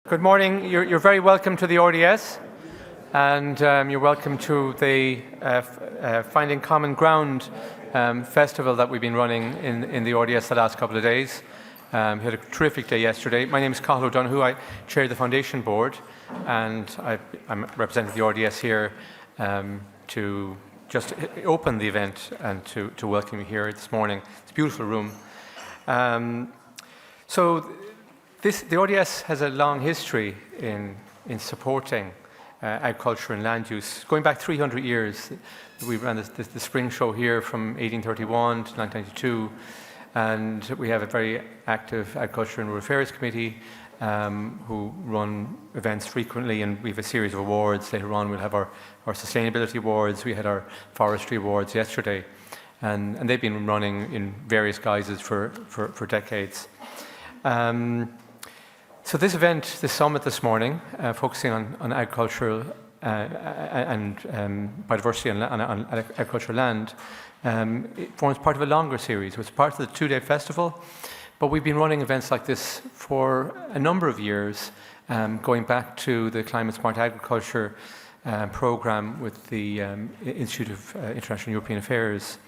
Good morning. You're very welcome to the RDS, and you're welcome to the Finding Common Ground festival that we've been running in the RDS the last couple of days. We had a terrific day yesterday. My name is Carroll who I chair the foundation board, and I'm representing the RDS here to just open the event and to welcome you here this morning. It's a beautiful room. The RDS has a long history in supporting agriculture and land use. Going back 300 years, we ran the spring show here from 1831 to 1992, and we have a very active Agriculture and Rural Affairs Committee who run events frequently, and we have a series of awards. Later on we'll have our sustainability awards. We had our forestry awards yesterday, and they've been running in various guises for decades. So this event, this summit this morning, focusing on agricultural and biodiversity on agricultural land, it forms part of a longer series. It's part of the two-day festival, but we've been running events like this for a number of years, going back to the Climate Smart Agriculture program with the Institute of International European Affairs.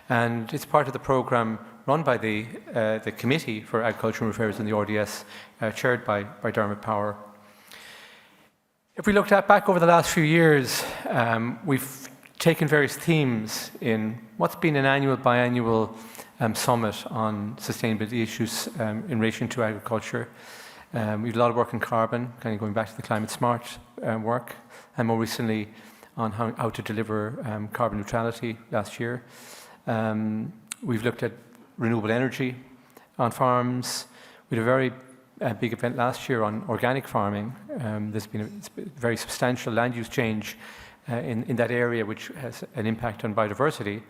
And it's part of the program run by the Committee for Agricultural Affairs in the RDS, chaired by Dermot Power. If we looked back over the last few years, we've taken various themes in what's been an annual, biannual summit on sustainability issues in relation to agriculture. We did a lot of work on carbon, kind of going back to the Climate Smart work, and more recently on how to deliver carbon neutrality last year. We've looked at renewable energy on farms. We had a very big event last year on organic farming. There's been a very substantial land use change in that area, which has an impact on biodiversity.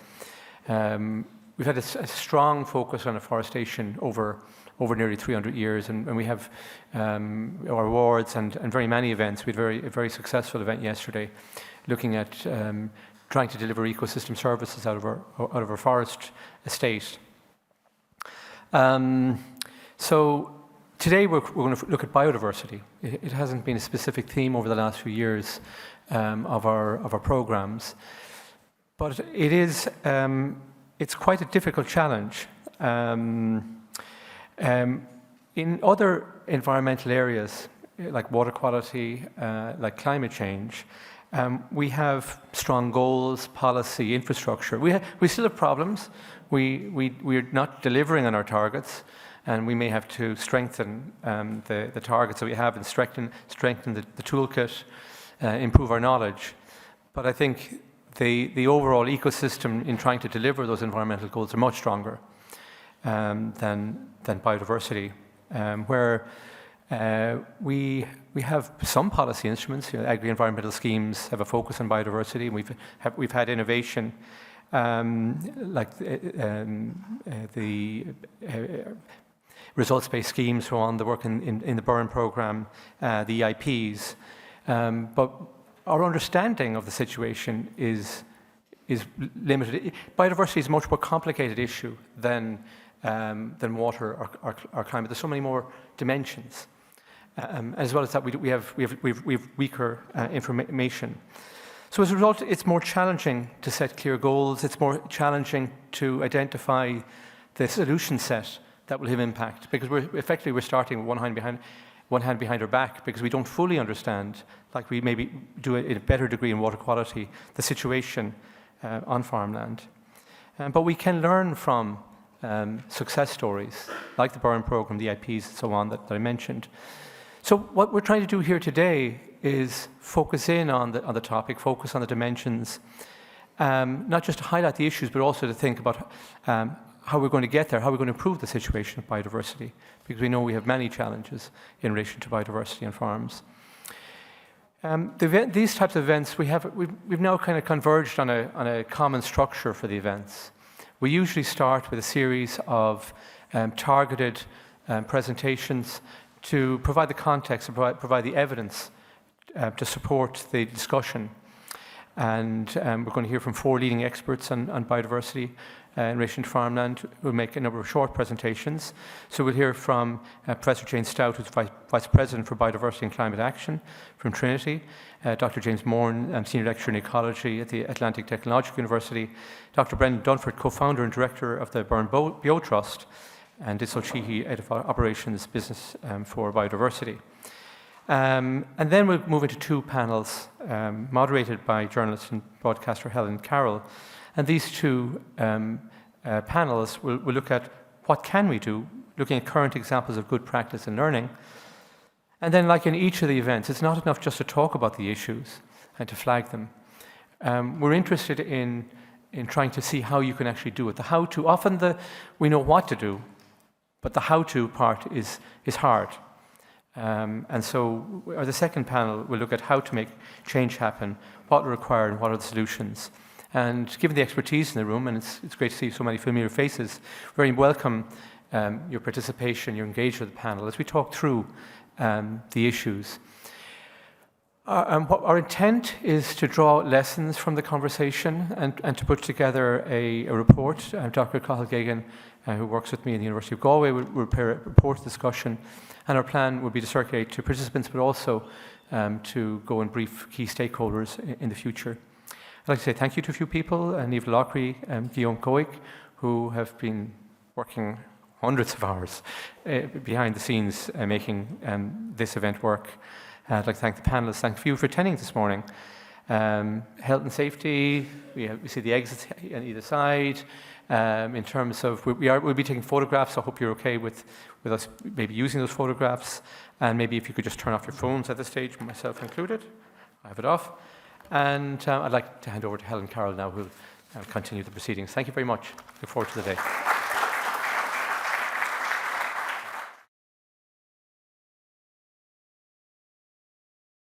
We've had a strong focus on afforestation over nearly 300 years, and we have our awards and very many events. We had a very successful event yesterday looking at trying to deliver ecosystem services out of our forest estate. So today we're going to look at biodiversity. It hasn't been a specific theme over the last few years of our programs, but it's quite a difficult challenge. In other environmental areas like water quality, like climate change, we have strong goals, policy, infrastructure. We still have problems. We're not delivering on our targets, and we may have to strengthen the targets that we have and strengthen the toolkit, improve our knowledge. But I think the overall ecosystem in trying to deliver those environmental goals are much stronger than biodiversity, where we have some policy instruments. Agri-environmental schemes have a focus on biodiversity. We've had innovation like the results-based schemes so on, the work in the Moran program, the EIPs. But our understanding of the situation is limited. Biodiversity is a much more complicated issue than water or climate. There's so many more dimensions. As well as that, we have weaker information. So as a result, it's more challenging to set clear goals. It's more challenging to identify the solution set that will have impact, because we're starting with one hand behind our back, because we don't fully understand, like we maybe do it in a better degree in water quality, the situation on farmland. But we can learn from success stories like the Moran program, the IPs, and so on that I mentioned. So what we're trying to do here today is focus in on the topic, focus on the dimensions, not just to highlight the issues, but also to think about how we're going to get there, how we're going to improve the situation of biodiversity, because we know we have many challenges in relation to biodiversity on farms. These types of events, we've now kind of converged on a common structure for the events. We usually start with a series of targeted presentations to provide the context, and provide the evidence to support the discussion. And we're going to hear from 4 leading experts on biodiversity. in relation to farmland. We'll make a number of short presentations. So we'll hear from Professor Jane Stout, who's Vice President for Biodiversity and Climate Action from Trinity, Dr. James Moran, Senior Lecturer in Ecology at the Atlantic Technological University, Dr. Brendan Dunford, Co-founder and Director of the Burn Bio Trust, and Dissel Sheehy, Head of Operations Business for Biodiversity. And then we'll move into two panels moderated by journalist and broadcaster Helen Carroll. And these two panels will look at what can we do, looking at current examples of good practice and learning. And then, like in each of the events, it's not enough just to talk about the issues and to flag them. We're interested in trying to see how you can actually do it. The how-to, often we know what to do, but the how-to part is hard. And so the second panel will look at how to make change happen, what will require and what are the solutions. And given the expertise in the room, and it's great to see so many familiar faces, very welcome your participation, your engagement with the panel as we talk through the issues. Our intent is to draw lessons from the conversation and to put together a report. Dr. Cathal Geoghegan, who works with me in the University of Galway, will prepare a report discussion, and our plan will be to circulate to participants, but also to go and brief key stakeholders in the future. I'd like to say thank you to a few people, Niamh Lockery and Guillaume Coic, who have been working hundreds of hours behind the scenes making this event work. I'd like to thank the panelists. Thank you for attending this morning. Health and safety, we see the exits on either side. In terms of, we'll be taking photographs, so I hope you're okay with us maybe using those photographs. And maybe if you could just turn off your phones at this stage, myself included. I have it off. And I'd like to hand over to Helen Carroll now, who will continue the proceedings. Thank you very much. Look forward to the day.